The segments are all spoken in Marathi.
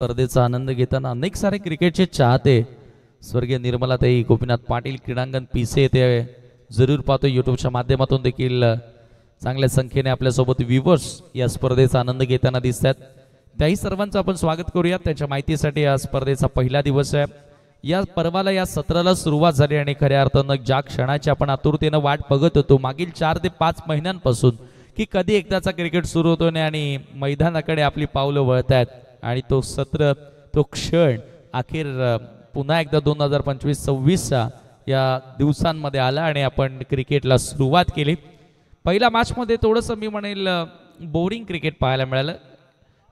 स्पर्धेचा आनंद घेताना अनेक सारे क्रिकेटचे चाहते स्वर्गीय निर्मलाताई गोपीनाथ पाटील क्रीडांगण पीसे येथे जरूर पाहतो यूट्यूबच्या माध्यमातून देखील चांगल्या संख्येने आपल्यासोबत व्ह्यूवर्स या स्पर्धेचा आनंद घेताना दिसतात। त्याही सर्वांचं आपण स्वागत करूया। त्याच्या माहितीसाठी या स्पर्धेचा पहिला दिवस आहे। या पर्वाला या सत्राला सुरुवात झाली आणि खऱ्या अर्थानं ज्या क्षणाची आपण आतुरतेने वाट बघत होतो मागील 4 ते 5 महिन्यांपासून की कधी एकदाचा क्रिकेट सुरू होतो आणि मैदानाकडे आपली पावलं वळतात आणि तो सत्र तो क्षण अखेर पुन्हा एकदा 2025-26 या दिवसांमध्ये आला आणि आपण क्रिकेटला सुरुवात केली। पहिल्या मॅचमध्ये थोडंसं मी म्हणेल बोरिंग क्रिकेट पाहायला मिळालं,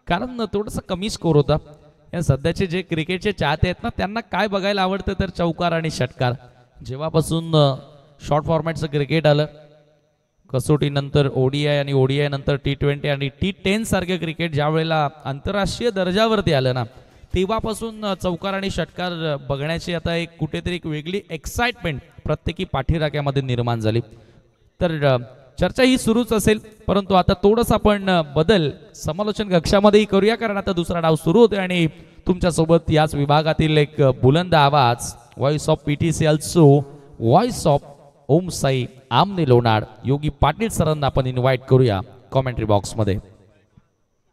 कारण थोडंसं कमी स्कोर होता। या सध्याचे जे क्रिकेटचे चाहते आहेत ना त्यांना काय बघायला आवडतं तर चौकार आणि षटकार। जेव्हापासून शॉर्ट फॉर्मॅटचं क्रिकेट आलं, कसोटी नंतर ओडीआय आणि ओडीआय नंतर T20 आणि T10 सारखे क्रिकेट ज्या वेळेला आंतरराष्ट्रीय दर्जावरती आलं ना तेव्हापासून चौकार आणि षटकार बघण्याची आता एक कुठेतरी एक वेगळी एक्साइटमेंट प्रत्येकी पाठीराख्यामध्ये निर्माण झाली। तर चर्चा ही सुरूच असेल, परंतु आता थोडंसं आपण बदल समालोचन कक्षामध्येही करूया, कारण आता दुसरा डाव सुरू होतोय आणि तुमच्यासोबत याच विभागातील एक बुलंद आवाज voice of PTC also voice of Om Sai Aamne Lonad योगी पाटील सरांना आपण इन्व्हाइट करूया कॉमेंट्री बॉक्समध्ये।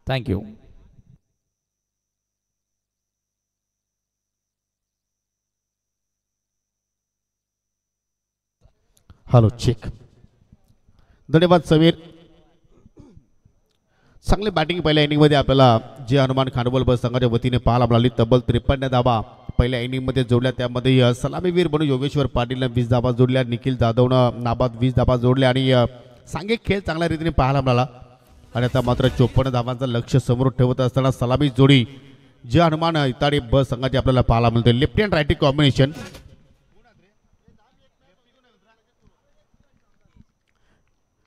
थँक्यू। Hello check. धन्यवाद समीर। चांगली बॅटिंग पहिल्या इनिंगमध्ये आपल्याला जे हनुमान खानबोल बस संघाच्या वतीने पाहायला मिळाली। तब्बल 53 धावा पहिल्या इनिंगमध्ये जोडल्या। त्यामध्ये सलामीवीर म्हणून योगेश्वर पाटीलने 20 धावा जोडल्या, निखिल जाधवनं नाबाद 20 धावा जोडल्या आणि सांघिक खेळ चांगल्या रीतीने पाहायला मिळाला। आणि आता मात्र 54 धावांचं लक्ष समोर ठेवत असताना सलामी जोडी जे हनुमान इताडी बस संघाची आपल्याला पाहायला मिळते। Left hand right combination.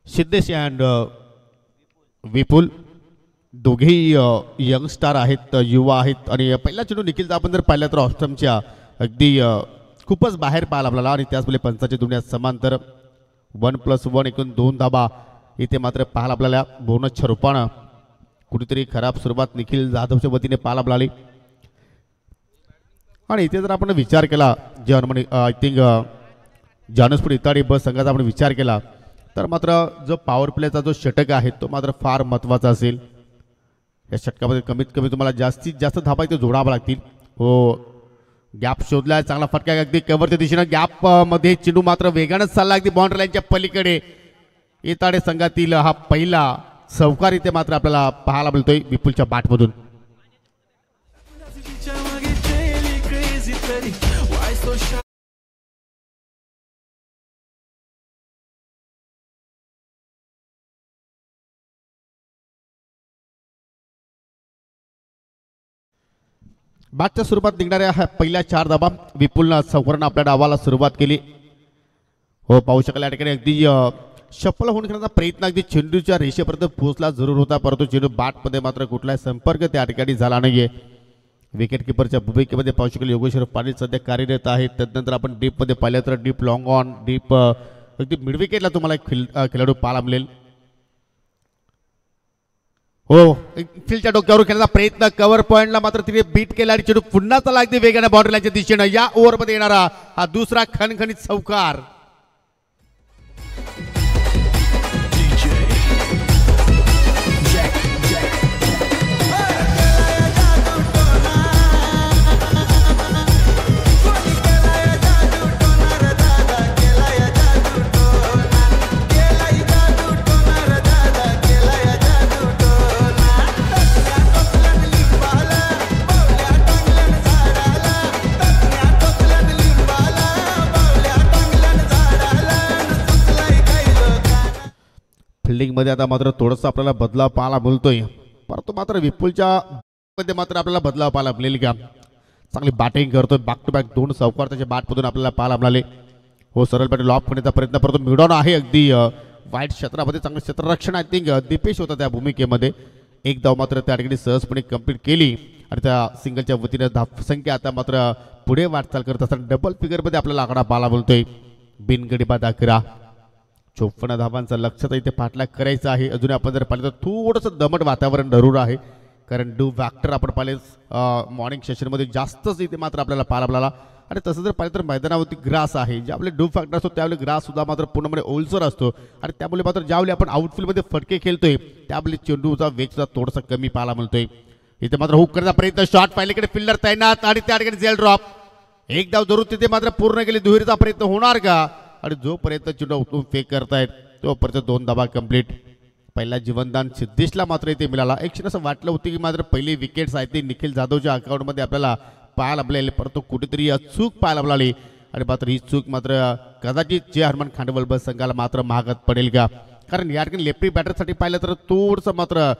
Siddhesh and Vipul दोघेही यंगस्टार आहेत, युवा आहेत आणि पहिला चेंडू निखिल आपण जर पाहिलं तर ऑस्ट्रमच्या अगदी खूपच बाहेर पाहायला आपल्याला आणि त्याचवेळी पंचाची दुनियात समांतर 1+1 एकूण 2 धाबा इथे मात्र पाहायला आपल्याला बोनसच्या रूपानं कुठेतरी खराब सुरुवात निखिल जाधवच्या वतीने पाहायला मिळाली। आणि इथे जर आपण विचार केला जे हनुमान आय थिंक जानसपूर इताडी बस संघाचा आपण विचार केला तर मात्र जो पॉवर प्लेचा जो षटक आहे तो मात्र फार महत्त्वाचा असेल। या षटकामध्ये कमीत कमी तुम्हाला जास्तीत जास्त धाबा इथे जोडावा लागतील। हो, गॅप शोधला, चांगला फटका अगदी कव्हरच्या दिशेनं गॅप मध्ये चेंडू मात्र वेगानच चालला अगदी बाउंड्री लाईनच्या पलीकडे। इताडे संघातील हा पहिला चौकार इथे मात्र आपल्याला पाहायला मिळतोय विपुलच्या बॅटमधून। बॅटच्या स्वरूपात निघणाऱ्या ह्या पहिल्या 4 धाबा विपुलनं चौकारानं आपल्या डावाला सुरुवात केली। हो, पाहू शकाल या ठिकाणी अगदी सफल होऊन खेळण्याचा प्रयत्न अगदी चेंडूच्या रेषेपर्यंत पोहोचला जरूर होता, परंतु चेंडू बॅटमध्ये मात्र कुठलाही संपर्क त्या ठिकाणी झाला नाहीये। विकेट किपरच्या भूमिकेमध्ये पाहू शकाल योगेश्वर पाटील सध्या कार्यरत आहेत। त्यानंतर आपण डीपमध्ये पाहिलं तर डीप लॉंग ऑन डीप अगदी मिड विकेटला तुम्हाला एक खेळाडू पाहायला मिळेल। हो, फील्डच्या डोक्यावर खेळण्याचा प्रयत्न, कव्हर पॉइंटला मात्र तिने बीट केला आणि चेंडू पुन्हा चला अगदी वेगाने बाउंड्री लाईनच्या दिशेनं। या ओव्हरमध्ये येणारा हा दुसरा खणखणीत चौकार। फिल्डिंग मध्ये आता मात्र थोडंसं आपल्याला बदलाव पाहायला मिळतोय, परंतु मात्र विपुलच्या मध्ये मात्र आपल्याला बदलाव पाहायला मिळेल का। चांगली बॅटिंग करतोय, बॅक टू बॅक 2 चौकार त्याच्या बॅटमधून आपल्याला पाहायला मिळाले। हो, सरळ बॅट लॉप करण्याचा प्रयत्न, परंतु मिडॉन आहे अगदी वाईट क्षेत्रामध्ये, चांगलं क्षेत्ररक्षण आय थिंक दीपेश होता त्या भूमिकेमध्ये। एक धाव मात्र त्या ठिकाणी सहजपणे कंप्लीट केली आणि त्या सिंगलच्या वतीने धावसंख्या आता मात्र पुढे वाटचाल करत असताना डबल फिगरमध्ये आपल्याला आकडा पाहायला मिळतोय। बिनगडी बाद 11। 54 धावांचा लक्ष्य तर इथे पाठलाग करायचा आहे। अजून आपण जर पाहिलं तर थोडंसं दमट वातावरण जरूर आहे, कारण डू फॅक्टर आपण पाहिले मॉर्निंग सेशनमध्ये जास्तच इथे मात्र आपल्याला पाहायला मिळाला. आणि तसं जर पाहिलं तर मैदानावरती ग्रास आहे, जे आपले डू फॅक्टर असतो त्यावेळी ग्रास सुद्धा मात्र पूर्णपणे ओलसर असतो आणि त्यामुळे मात्र ज्यावेळी आपण आउटफील्डमध्ये फटके खेळतोय त्यावेळी चेंडूचा वेग सुद्धा थोडासा कमी पाहायला मिळतोय. इथे मात्र हुक करण्याचा प्रयत्न, शॉट पहिल्याकडे फिल्डर तैनात आणि त्या ठिकाणी जेल ड्रॉप. एक धाव जरूर तिथे मात्र पूर्ण केली. दुहेरीचा प्रयत्न होणार का? आणि जोपर्यंत चेंडू उठून फेक करतायत तोपर्यंत 2 धावा कंप्लीट. पहिला जीवनदान सिद्धेशला मात्र इथे मिळाला. एक क्षण असं वाटलं होतं की मात्र पहिली विकेट्स आहेत ती निखिल जाधवच्या अकाउंटमध्ये आपल्याला पाहायला मिळाली, परंतु कुठेतरी चूक पाहायला मिळाली आणि मात्र ही चूक मात्र कदाचित जे हनुमान खांडवल संघाला मात्र महागात पडेल का? कारण या ठिकाणी लेफ्टी बॅटरसाठी पाहिलं तर थोडंसं मात्र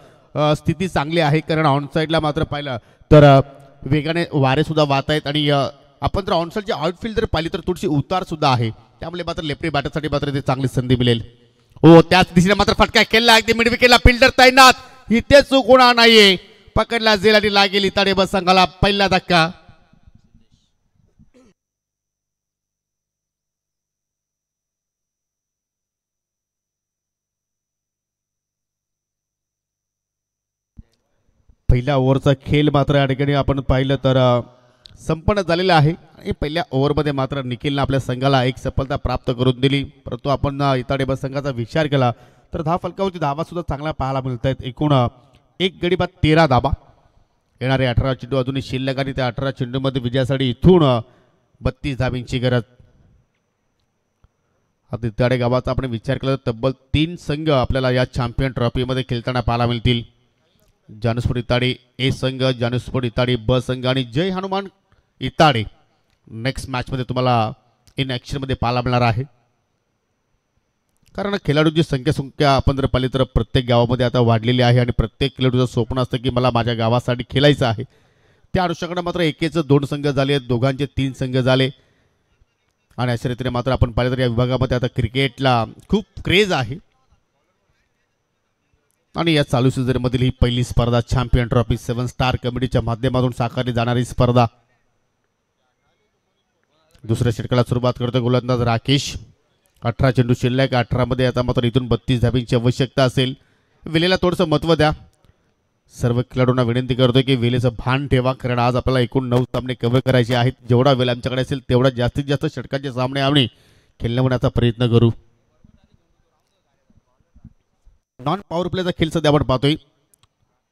स्थिती चांगली आहे, कारण ऑनसाईडला मात्र पाहिलं तर वेगाने वारे सुद्धा वाहत आहेत आणि आपण जर ऑनसाईडची आउटफील्ड जर पाहिली तर थोडीशी उतार सुद्धा आहे, त्यामुळे मात्र लेफ्टी बॅटरसाठी मात्र इथे चांगली संधी मिळेल. हो, त्याच दिशेने मात्र फटका केला, अगदी मिड विकेटला फिल्डर तैनात. इथे चूक होणार नाहीये, पकडला जेल आणि लागेल इताडे बस संघाला पहिला धक्का. पहिल्या ओव्हरचा खेळ मात्र या ठिकाणी आपण पाहिलं तर संपन्न झालेला आहे आणि पहिल्या ओव्हरमध्ये मात्र निखिलनं आपल्या संघाला एक सफलता प्राप्त करून दिली. परंतु आपण इताडे बस संघाचा विचार केला तर धाव फलकावरती धावा सुद्धा चांगला पाहायला मिळत आहेत. एकूण एक गडी बाद 13 धावा, येणारे 18 चेंडू अजूनही शिल्लक आणि त्या 18 चेंडूमध्ये विजयासाठी इथून 32 धावींची गरज. आता इताडे गावाचा आपण विचार केला तर तब्बल 3 संघ आपल्याला या चॅम्पियन ट्रॉफीमध्ये खेळताना पाहायला मिळतील. जानूस्फोर्ट इताडे ए संघ, जानूस्फोर्ट इताडे ब संघ आणि जय हनुमान इताडे नेक्स्ट मॅचमध्ये तुम्हाला इन ॲक्शनमध्ये पाहायला मिळणार आहे. कारण खेळाडूंची संख्या आपण जर पाहिली तर प्रत्येक गावामध्ये आता वाढलेली आहे आणि प्रत्येक खेळाडूचं स्वप्न असतं की मला माझ्या गावासाठी खेळायचं आहे. त्या अनुषंगाने मात्र एकेचं 2 संघ झाले, दोघांचे 3 संघ झाले आणि अशा रीतीने मात्र आपण पाहिलं तर या विभागामध्ये आता क्रिकेटला खूप क्रेज आहे आणि या चालू सीझनमधील ही पहिली स्पर्धा चॅम्पियन ट्रॉफी 7 स्टार कमिटीच्या माध्यमातून साकारली जाणारी स्पर्धा. दुसऱ्या षटकाला सुरुवात करतो गोलंदाज राकेश. 18 चेंडू शिल्लक, 18 मध्ये आता मात्र इथून 32 धाबींची आवश्यकता असेल. वेलेला थोडंसं महत्त्व द्या. सर्व खेळाडूंना विनंती करतोय की वेलेचं भान ठेवा, कारण आज आपल्याला एकूण 9 सामने कव्हर करायचे आहेत. जेवढा वेळ आमच्याकडे असेल तेवढा जास्तीत जास्त षटकांचे सामने आम्ही खेळण्याचा प्रयत्न करू. नॉन पॉवर प्लेचा खेळ सध्या आपण पाहतोय.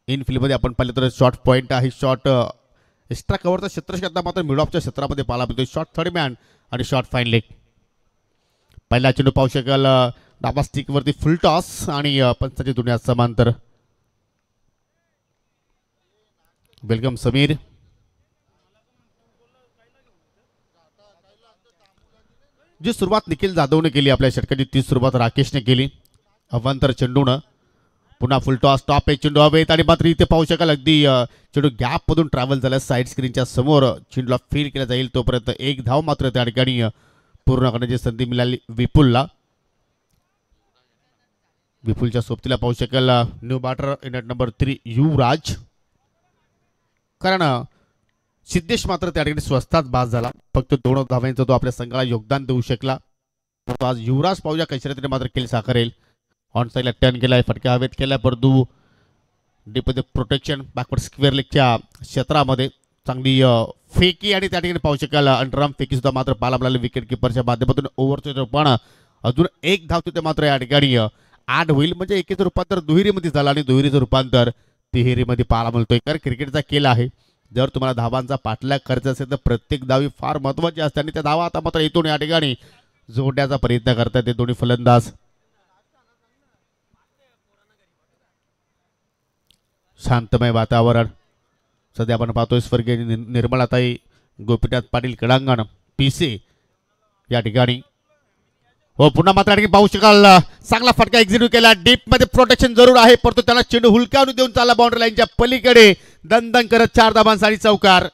इन फील्डमध्ये आपण पाहिलं तर शॉर्ट पॉईंट आहे, शॉर्ट एक्स्ट्रा कव्हरचा क्षेत्र मात्र मिड ऑफच्या क्षेत्रामध्ये पाहायला मिळतोय. शॉर्ट थर्ड मॅन आणि शॉर्ट फाईन लेग. पहिला चेंडू पाहू शकाल डाबा स्टिकवरती फुल टॉस आणि पंचाची दुनिया समांतर. वेलकम समीर. जी सुरुवात निखिल जाधवने केली आपल्या षटकाची तीच सुरुवात राकेशने केली. अवांतर चेंडूनं पुन्हा फुल टॉस, टॉप एक चेंडू हवेत आणि मात्र इथे पाहू शकाल अगदी चेंडू गॅपमधून ट्रॅव्हल झाला. साईड स्क्रीनच्या समोर चेंडूला फील केला जाईल तोपर्यंत एक धाव मात्र त्या ठिकाणी पूर्ण करण्याची संधी मिळाली विपुलला. विपुलच्या सोबतीला पाहू शकाल न्यू बॅटर इन नंबर 3 युवराज. कारण सिद्धेश मात्र त्या ठिकाणी स्वस्तात बाद झाला. फक्त 2 धावांचा तो आपल्या संघाला योगदान देऊ शकला. आज युवराज पाहूया कशा रीतीने मात्र खेळ साकारेल. ऑन साईडला टर्न केलाय, फटका हवेत केलाय, परंतु डीपमध्ये प्रोटेक्शन बॅकवर्ड स्क्वेअर लेगच्या क्षेत्रामध्ये चांगली फेकी आणि त्या ठिकाणी पाहू शकाल अंडरआर्म फेकी सुद्धा मात्र पाहायला मिळाली विकेट किपरच्या माध्यमातून. ओव्हरचं पण अजून एक धाव तिथे मात्र या ठिकाणी ॲड होईल, म्हणजे एकेचं रूपांतर दुहेरीमध्ये झालं आणि दुहेरीचं रूपांतर तिहेरीमध्ये पाहायला मिळतोय. कारण क्रिकेटचा खेळ आहे, जर तुम्हाला धावांचा पाठलाग करायचा असेल तर प्रत्येक धावी फार महत्त्वाची असते आणि त्या धावा आता मात्र इथून या ठिकाणी जोडण्याचा प्रयत्न करतात ते दोन्ही फलंदाज. शांतमय वातावरण सध्या आपण पाहतोय. स्वर्गीय निर्मलाताई गोपीनाथ पाटील क्रीडांगण पीसी या ठिकाणी. हो, पुन्हा मात्र पाहू शकाल चांगला फटका एक्झिक्यूट केला. डीप मध्ये प्रोटेक्शन जरूर आहे, परंतु त्याला चेंडू हुलकावून देऊन चालला बाउंड्री लाईनच्या पलीकडे. दणदण करत 4 धावांसाठी चौकार.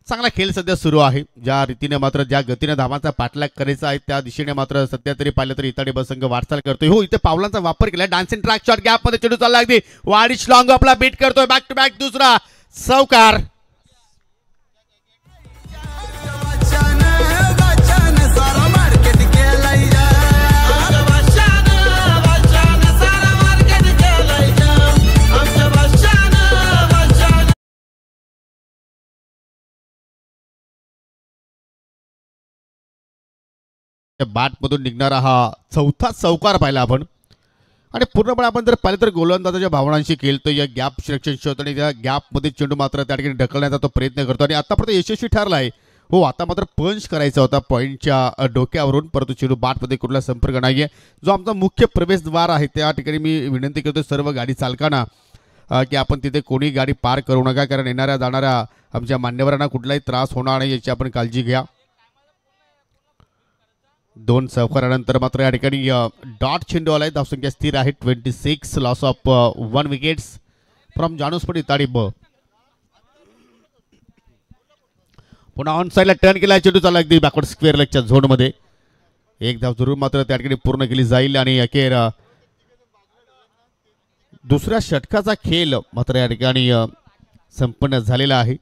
चांगला खेळ सध्या सुरू आहे. ज्या रीतीने मात्र ज्या गतीने धावांचा पाठलाग करायचा आहे त्या दिशेने मात्र सध्या तरी पाहिलं तरी इताडी बसंघ वाटचाल करतोय. हो, इथे पावलांचा वापर केला. डान्सिंग ट्रॅक शॉट गॅप मध्ये चेंडू चालला अगदी वाडिश लॉंग आपला बीट करतोय. बॅक टू बॅक दुसरा चौकार. बाट मधून निघणारा हा चौथा चौकार पाहिला आपण. आणि पूर्णपणे आपण जर पाहिलं तर गोलंदाजाच्या भावनांशी खेळतो. या गॅप सिलेक्शन शोध आणि त्या गॅपमध्ये चेंडू मात्र त्या ठिकाणी ढकलण्याचा तो प्रयत्न करतो आणि आतापर्यंत यशस्वी ठरला आहे. हो, आता मात्र पंच करायचा होता पॉईंटच्या डोक्यावरून, परंतु चेंडू बाटमध्ये कुठला संपर्क नाही आहे. जो आमचा मुख्य प्रवेशद्वार आहे त्या ठिकाणी मी विनंती करतो सर्व गाडी चालकांना की आपण तिथे कोणी गाडी पार करू नका, कारण येणाऱ्या जाणाऱ्या आमच्या मान्यवरांना कुठलाही त्रास होणार नाही याची आपण काळजी घ्या. 2 चौकारानंतर मात्र या ठिकाणी डॉट चेंडू आलाय. धावसंख्या स्थिर आहे 26. लॉस ऑफ 1 विकेट्स फ्रॉम जानूसपडी ताडी ब. पुन्हा ऑन साईडला टर्न केला चेंडू चालला अगदी बॅकवर्ड स्क्वेअर लेगच्या झोन मध्ये. एक धाव जरूर मात्र त्या ठिकाणी पूर्ण केली जाईल आणि अखेर दुसऱ्या षटकाचा खेळ मात्र या ठिकाणी संपन्न झालेला आहे.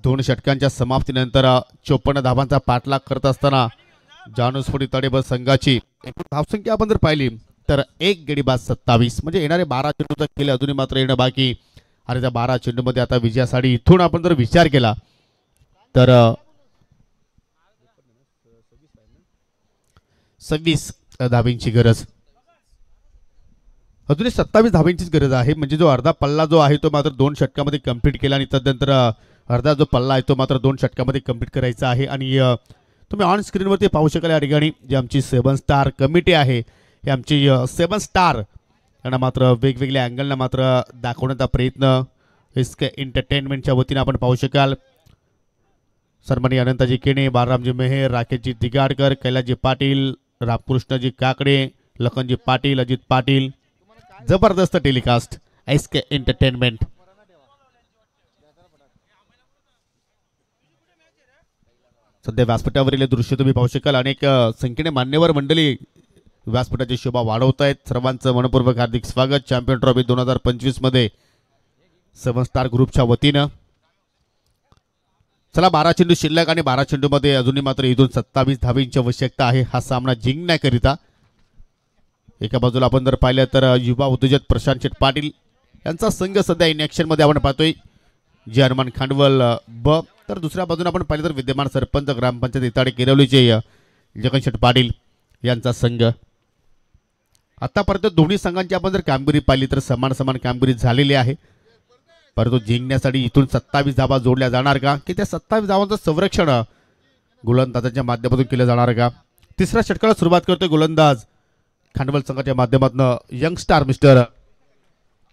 2 षटकांच्या समाप्तीनंतर 54 धावांचा पाठलाग करत असताना जानूसपडी ताडेबल संघाची धावसंख्या आपण जर पाहिली तर 1 गडी बाद 27, म्हणजे येणारे 12 चेंडूचा खेळ अजूनही मात्र येणं बाकी. आणि त्या 12 चेंडूमध्ये आता विजयासाठी इथून आपण जर विचार केला तर 26 धावींची गरज, अजूनही 27 धावींचीच गरज आहे. म्हणजे जो अर्धा पल्ला जो आहे तो मात्र 2 षटकामध्ये कंप्लीट केला आणि त्यानंतर अर्धा जो पल्ला आहे तो मात्र 2 षटकामध्ये कंप्लीट करायचा आहे. आणि तुम्ही ऑन स्क्रीनवरती पाहू शकाल या ठिकाणी जी आमची 7 स्टार कमिटी आहे ही आमची 7 स्टार यांना मात्र वेगवेगळ्या अँगलला मात्र दाखवण्याचा प्रयत्न एसके एंटरटेनमेंटच्या वतीने आपण पाहू शकाल. सन्माननीय अनंताजी केणे, बालरामजी मेहर, राकेशजी दिगाडकर, कैलासजी पाटील, रामकृष्णजी काकडे, लखनजी पाटील, अजित पाटील. जबरदस्त टेलिकास्ट एसके एंटरटेनमेंट. सध्या व्यासपीठावरील दृश्य तुम्ही पाहू शकाल. अनेक संख्येने मान्यवर मंडळी व्यासपीठाची शोभा वाढवत आहेत. सर्वांचं मनपूर्वक हार्दिक स्वागत चॅम्पियन ट्रॉफी 2025 मध्ये 7 स्टार ग्रुपच्या वतीनं. चला, 12 चेंडू शिल्लक आणि 12 चेंडूमध्ये अजूनही मात्र इथून 27 धावींची आवश्यकता आहे हा सामना जिंकण्याकरिता. एका बाजूला आपण जर पाहिलं तर युवा उद्योजक प्रशांत शेठ पाटील यांचा संघ सध्या इन ॲक्शन मध्ये आपण पाहतोय, जे हनुमान खांडवल ब. तर दुसऱ्या बाजूने आपण पाहिलं तर विद्यमान सरपंच ग्रामपंचायत इताडे किरवलीचे जगन शेठ पाटील यांचा संघ. आतापर्यंत दोन्ही संघांची आपण जर कामगिरी पाहिली तर समान समान कामगिरी झालेली आहे. परंतु जिंकण्यासाठी इथून 27 धावा जोडल्या जाणार का, की त्या 27 धावांचं संरक्षण गोलंदाजाच्या माध्यमातून केलं जाणार का. तिसऱ्या षटकाला सुरुवात करतोय गोलंदाज खांडवल संघाच्या माध्यमातून यंगस्टार मिस्टर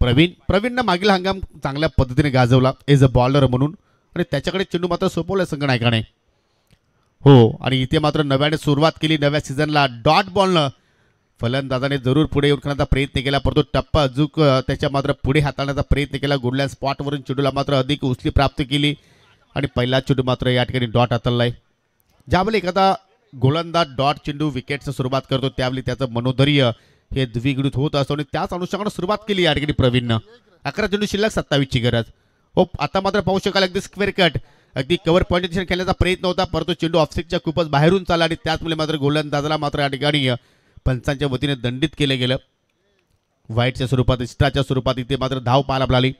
प्रवीणनं मागील हंगाम चांगल्या पद्धतीने गाजवला एज अ बॉलर म्हणून आणि त्याच्याकडे चेंडू मात्र सोपवला संघ नायकाने. हो, आणि इथे मात्र नव्याने सुरुवात केली. नव्या सीझनला डॉट बॉलनं फलंदाजाने जरूर पुढे येऊन करण्याचा प्रयत्न केला, परंतु टप्पा अजूक त्याच्या मात्र पुढे हाताळण्याचा प्रयत्न केला. गुडल्या स्पॉटवरून चेंडूला मात्र अधिक उचली प्राप्त केली आणि पहिला चेंडू मात्र या ठिकाणी डॉट हाताळलाय. ज्यावेळी एखादा गोलंदाज डॉट चेंडू विकेटचं सुरुवात करतो त्यावेळी त्याचं मनोधैर्य हे द्विगुणित होत असतो आणि त्याच अनुषंगाने सुरुवात केली या ठिकाणी प्रवीणनं. 11 चेंडू शिल्लक 27 ची गरज. हो, आता मात्र पाहू शकाल अगदी स्क्वेअर कट अगदी कव्हर पॉईंट खेळण्याचा प्रयत्न होता, परंतु चेंडू ऑफस्टिकच्या खूपच बाहेरून चालला आणि त्याचमुळे मात्र गोलंदाजाला मात्र या ठिकाणी पंचांच्या वतीने दंडित केलं गेलं. व्हाईटच्या स्वरूपात एक्स्ट्राच्या स्वरूपात इथे मात्र धाव पाहायला मिळाली.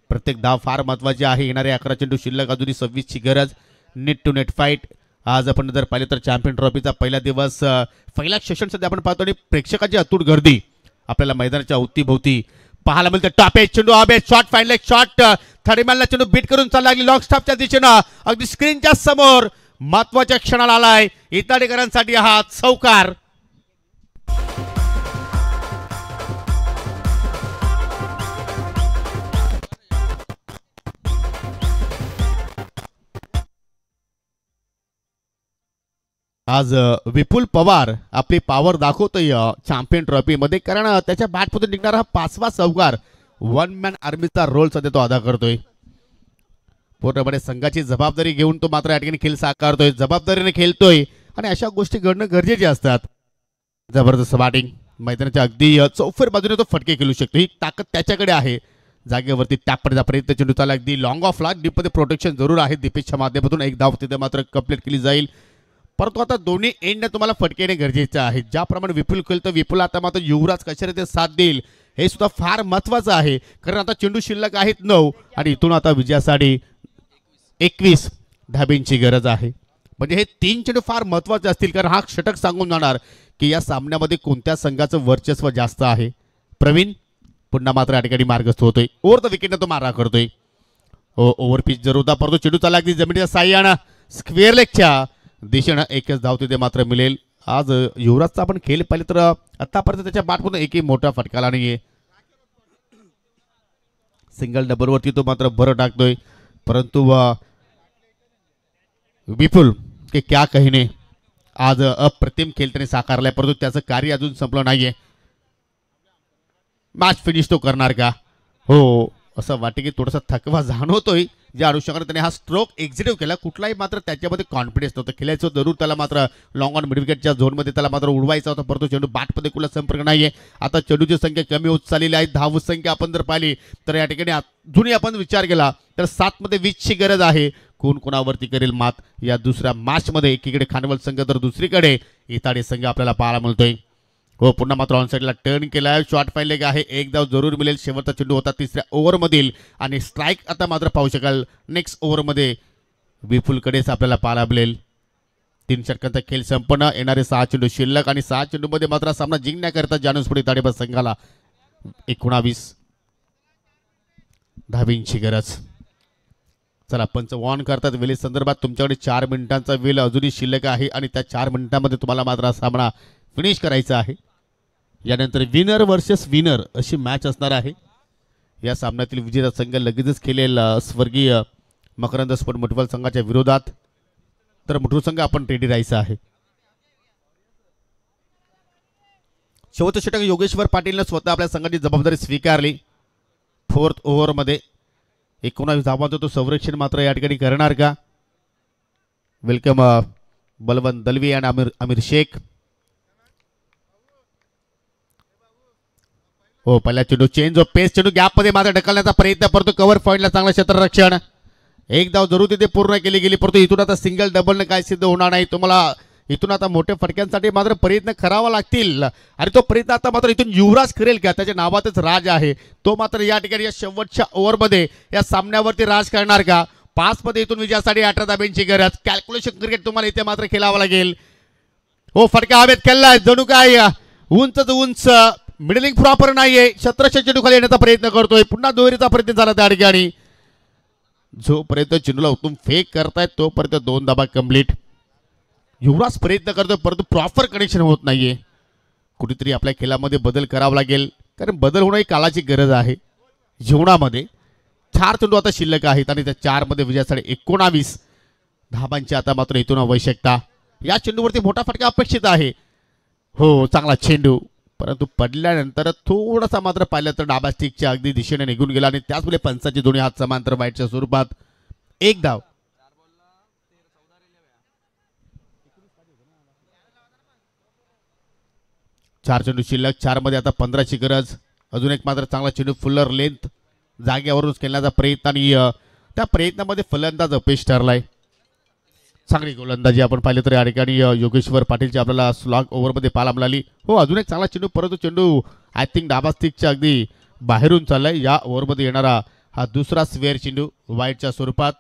प्रत्येक धाव फार महत्वाची आहे. येणारे 11 चेंडू शिल्लक अजूनही 26 ची गरज. Net to net fight. आज आपण जर पाहिलं तर चॅम्पियन ट्रॉफीचा पहिला दिवस, पहिला सेशन सध्या आपण पाहतो आणि प्रेक्षकाची अतूट गर्दी आपल्याला मैदानाच्या अवतीभोवती पाहायला मिळते. टॉपे चेंडू आबे शॉट फाईन लेग शॉट थर्डमॅनला चेंडू बीट करून चालला लागली लॉंग स्टॉपच्या दिशेनं अगदी स्क्रीनच्या समोर. महत्वाच्या क्षणाला आलाय इताडेकरांसाठी हा चौकार. आज विपुल पवार आपली पॉवर दाखवतोय चॅम्पियन ट्रॉफी मध्ये, कारण त्याच्या बॅटमधून निघणारा हा 5वा चौकार 1 मॅन आर्मीचा रोल सध्या तो अदा करतोय. पूर्णपणे संघाची जबाबदारी घेऊन तो मात्र या ठिकाणी खेळ साकारतोय, जबाबदारीने खेळतोय आणि अशा गोष्टी घडणं गरजेचे असतात. जबरदस्त बॅटिंग, मैदानाच्या अगदी चौफेर बाजूने तो फटके खेळू शकतो, ही ताकद त्याच्याकडे आहे. जागेवरती टॅपचा प्रयत्न, चेंडूचा अगदी लॉंग ऑफ ला डीपमध्ये प्रोटेक्शन जरूर आहे. दीपेशच्या माध्यमातून एक धाव तिथे मात्र कंप्लीट केली जाईल. परंतु आता दोन्ही एंडने तुम्हाला फटके येणे गरजेचे आहे. ज्याप्रमाणे विपुल खेळतो, विपुल आता मात्र युवराज कशा रीते साथ देईल हे सुद्धा फार महत्वाचं आहे. कारण आता चेंडू शिल्लक आहेत 9 आणि इथून आता विजयासाठी 21 धाबींची गरज आहे. म्हणजे हे 3 चेंडू फार महत्वाचे असतील, कारण हा षटक सांगून जाणार की या सामन्यामध्ये कोणत्या संघाचं वर्चस्व जास्त आहे. प्रवीण पुन्हा मात्र या ठिकाणी मार्गस्थ होतोय, ओव्हर द विकेटने तो मारा करतोय. ओव्हर पिच जर होता, परंतु चेंडू चालला अगदी जमिनीच्या साह्यानं स्क्वेअर लेगच्या दिशेनं एकच धाव तिथे मात्र मिळेल. आज युवराजचा आपण खेळ पाहिले तर आतापर्यंत त्याच्या बॅटमधून एकही मोठा फटका आला नाहीये. सिंगल डबलवरती तो मात्र बरं टाकतोय, परंतु विपुल के क्या कहीने आज अप्रतिम खेळ त्याने साकारलाय, परंतु त्याचं कार्य अजून संपलं नाहीये. मॅच फिनिश तो करणार का? हो, असं वाटते की थोडासा थकवा जाणवतोय. ज्या अनुषंगाने त्याने हा स्ट्रोक एक्झिक्यूट केला, कुठलाही मात्र त्याच्यामध्ये कॉन्फिडन्स नव्हतं. खेळायचं जरूर त्याला, मात्र लॉंग ऑन मिड विकेटच्या झोनमध्ये त्याला मात्र उडवायचा होता, परंतु चेंडू बॅटमध्ये कुठला संपर्क नाहीये. आता चेंडूची संख्या कमी होत चाललेली आहे. धाव संख्या आपण जर पाहिली तर या ठिकाणी अजूनही आपण विचार केला तर 7 मध्ये 20ची गरज आहे. कोण कोणावरती करेल मात या दुसऱ्या मॅचमध्ये? एकीकडे खानवल संघ तर दुसरीकडे इताडे संघ आपल्याला पाहायला मिळतोय. हो, पुन्हा मात्र ऑन साईडला टर्न केलाय, शॉट पाहिले आहे, एक धाव जरूर मिळेल. शेवटचा चेंडू होता तिसऱ्या ओव्हरमधील आणि स्ट्राईक आता मात्र पाहू शकाल नेक्स्ट ओव्हरमध्ये विपुलकडेच आपल्याला पाहायला मिळेल. 3 षटकांचा खेळ संपन्न, येणारे 6 चेंडू शिल्लक आणि 6 चेंडूमध्ये मात्र सामना जिंकण्याकरता जानूसपुरी ताडेबा संघाला 19 धाबींची गरज. चला, पंच वॉर्न करतात वेळे संदर्भात. तुमच्याकडे 4 मिनिटांचा वेळ अजूनही शिल्लक आहे आणि त्या 4 मिनिटांमध्ये तुम्हाला मात्र सामना फिनिश करायचा आहे. यानंतर विनर वर्सेस विनर अशी मॅच असणार आहे. या सामन्यातील विजेता संघ लगेचच खेळेल स्वर्गीय मकरंद स्पोर्ट मुठवल संघाच्या विरोधात, तर मुठूर संघ आपण रेडी राहायचा आहे. शेवटचं षटक योगेश्वर पाटीलने स्वतः आपल्या संघाची जबाबदारी स्वीकारली. 4th ओव्हरमध्ये 19 धावांचं तो संरक्षण मात्र या ठिकाणी करणार का? वेलकम बलवंत दलवी आणि अमीर शेख. हो, पहिला चेंडू चेंज ऑफ पेस, चेंडू गॅप मध्ये मात्र ढकलण्याचा प्रयत्न करतो. कव्हर पॉईंटला चांगलं क्षेत्ररक्षण, एक धाव जरूर तिथे पूर्ण केली गेली, परंतु इथून आता सिंगल डबलने काय सिद्ध होणार नाही. तुम्हाला इथून आता मोठ्या फटक्यांसाठी मात्र प्रयत्न करावा लागतील आणि तो प्रयत्न आता मात्र इथून युवराज करेल का? त्याच्या नावातच राज आहे. तो मात्र या ठिकाणी या शेवटच्या ओव्हरमध्ये या सामन्यावरती राज करणार का? 5 मध्ये इथून विजयासाठी 18 धाब्यांची गरज. कॅल्क्युलेशन क्रिकेट तुम्हाला इथे मात्र खेळावं लागेल. हो, फटका हवेत खेळलाय, जणू काय उंचच उंच, मिडलिंग प्रॉपर नाहीये. 17 चेंडू खाली येण्याचा प्रयत्न करतोय, पुन्हा दोहेरीचा प्रयत्न झाला त्या ठिकाणी. जोपर्यंत चेंडूला उतरून फेक करतायत तोपर्यंत 2 धाबा कंप्लीट. युवराज प्रयत्न करतोय, परंतु प्रॉपर कनेक्शन होत नाहीये. कुठेतरी आपल्या खेळामध्ये बदल करावा लागेल, कारण बदल होणं ही काळाची गरज आहे जीवनामध्ये. 4 चेंडू आता शिल्लक आहेत आणि त्या 4 मध्ये विजयासाठी 19 धाबांची आता मात्र इथून आवश्यकता. या चेंडूवरती मोठा फटका अपेक्षित आहे. हो, चांगला चेंडू, परंतु पडल्यानंतर थोडासा मात्र पाहिलं तर डाबा स्टिकच्या अगदी दिशेने निघून गेला आणि त्याचमुळे पंचाची दोन्ही हात समांतर वाईटच्या स्वरूपात. 1 धाव. चार चेंडू शिल्लक, 4 मध्ये आता 15ची गरज. अजून एक मात्र चांगला चेंडू फुल्लर लेंथ जागेवरूनच खेळण्याचा प्रयत्न आणि त्या प्रयत्नामध्ये फलंदाज अपयश ठरलाय. चांगली गोलंदाजी आपण पाहिलं तर या ठिकाणी योगेश्वर पाटीलची आपल्याला स्लॉग ओव्हरमध्ये पाहायला मिळाली. हो, अजून एक चांगला चेंडू, परंतु चेंडू आय थिंक डाबा स्टिकच्या अगदी बाहेरून चाललाय. या ओव्हरमध्ये येणारा हा दुसरा स्वेअर चेंडू वाईटच्या स्वरूपात.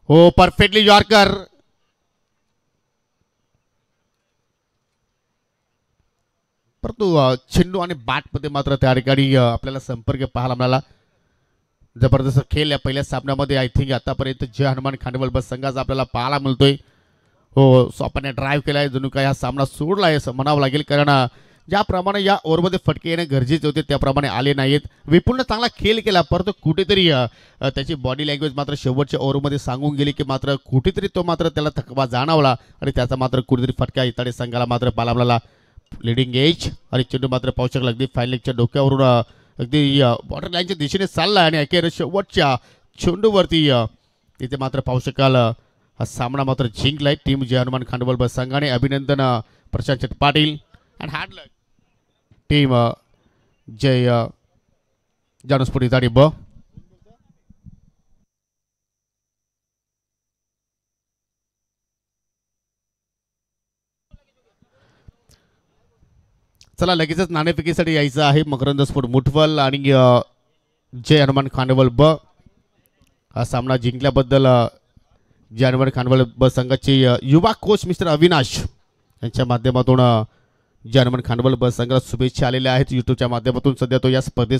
हो, परफेक्टली यॉर्कर. परंतु चेंडू आणि बॅटमध्ये मात्र त्या ठिकाणी आपल्याला संपर्क पाहायला मिळाला. जबरदस्त खेळ या पहिल्या सामन्यामध्ये आय थिंक आतापर्यंत जय हनुमान खांडेवाल बस संघाचा आपल्याला पाहायला मिळतोय. हो, स्वप्नाने ड्राईव्ह केलाय, जणू काय हा सामना सोडला आहे असं म्हणावं लागेल, कारण ज्याप्रमाणे या ओव्हरमध्ये फटके येणे गरजेचे होते त्याप्रमाणे आले नाहीत. विपुलने चांगला खेळ केला, परंतु कुठेतरी त्याची बॉडी लँग्वेज मात्र शेवटच्या ओव्हरमध्ये सांगून गेली की मात्र कुठेतरी तो मात्र त्याला थकवा जाणवला आणि त्याचा मात्र कुठेतरी फटका इताडे संघाला मात्र पाहायला मिळाला. लिडिंग एज आणि चेंडू मात्र पाहू शकला अगदी फाईन लेगच्या डोक्यावरून अगदी बॉर्डर लाईनच्या दिशेने चालला आणि अखेर शेवटच्या चेंडूवरती तिथे मात्र पाहू शकाल हा सामना मात्र जिंकलाय टीम जय हनुमान खांडवल बस संघाने. अभिनंदन Prashant Patil and hard luck team जय जानस्फोटी दाडी ब. चला लगेचच नाणेफेकीसाठी यायचं आहे मकरंद स्पोर्ट मुठवल आणि जय हनुमान खांडवल ब. हा सामना जिंकल्याबद्दल जय हनुमान खांडवल ब संघाचे युवा कोच मिस्टर अविनाश यांच्या माध्यमातून जय हनुमान खांडवल ब संघाला शुभेच्छा आलेल्या आहेत. यूट्यूबच्या माध्यमातून सध्या तो या स्पर्धेत